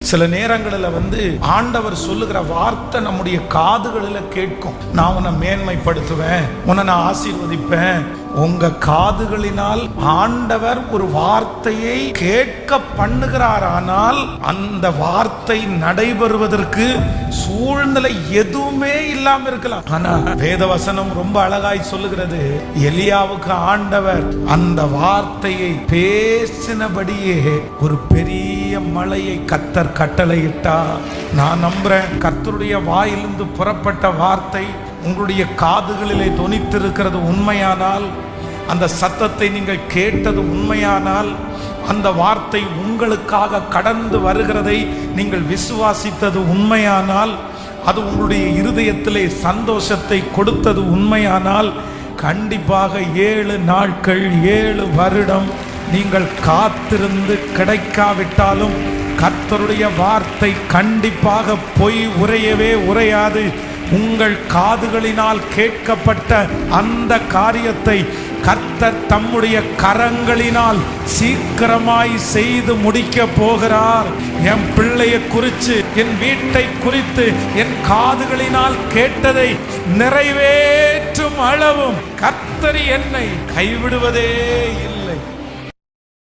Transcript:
சில நேரங்களில் ஆண்டவர் சொல்லுகிற வார்த்தை நம்முடைய காதுகளில் கேட்கும். நான் உன்னை மேன்மைப்படுத்துவேன், உன்னை நான் ஆசீர்வதிப்பேன். உங்க காதுகளினால் ஆண்டவர் ஒரு வார்த்தையை கேட்க பண்ணுகிறார். ஆனால் அந்த வார்த்தை நடைபெறுவதற்கு சூழ்நிலை எதுவுமே இல்லாம இருக்கலாம். ஆனா வேதவசனம் ரொம்ப அழகாய் சொல்லுகிறது, எலியாவுக்கு ஆண்டவர் அந்த வார்த்தையை பேசினபடியே ஒரு பெரிய மழையை கர்த்தர் கட்டளையிட்டார். நான் நம்புறேன், கர்த்தருடைய வாயிலிருந்து புறப்பட்ட வார்த்தை உங்களுடைய காதுகளிலே தொனித்திருக்கிறது உண்மையானால், அந்த சத்தத்தை நீங்கள் கேட்டது உண்மையானால், அந்த வார்த்தை உங்களுக்காக கடந்து வருகிறதை நீங்கள் விசுவாசித்தது உண்மையானால், அது உங்களுடைய இருதயத்திலே சந்தோஷத்தை கொடுத்தது உண்மையானால், கண்டிப்பாக 7 நாட்கள் 7 வருடம் நீங்கள் காத்திருந்து கிடைக்காவிட்டாலும் கர்த்தருடைய வார்த்தை கண்டிப்பாக பொய் உரையவே உரையாது. உங்கள் காதுகளினால் கேட்கப்பட்ட அந்த காரியத்தை கர்த்தர் தம்முடைய கரங்களினால் சீக்கிரமாய் செய்து முடிக்க போகிறார். என் பிள்ளையை குறித்து, என் வீட்டை குறித்து என் காதுகளினால் கேட்டதை நிறைவேற்றும் அளவும் கர்த்தர் என்னை கைவிடுவதே இல்லை.